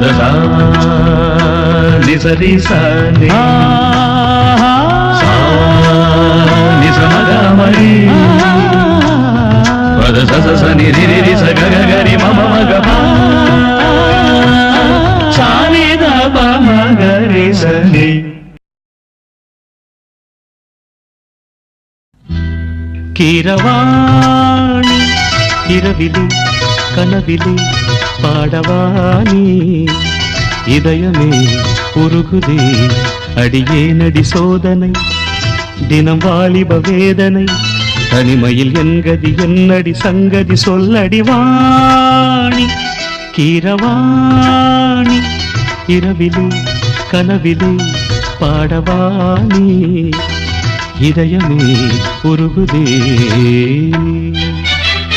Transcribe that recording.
பதசா நிசரி சனி நிசமகமரி பதச சனி ரிரி சககரி மம மகப சானி தப மகரி சனி. கீரவாணி இரவிலே கனவிலே பாடவானி இதயமே உருகுதே அடியே நடி சோதனை தினம் வாலிப வேதனை தனிமையில் என்கதி என்னடி சங்கதி சொல்லடி வாணி. கீரவாணி இரவிலே கனவிலே பாடவானி இதயமே உருகுதே.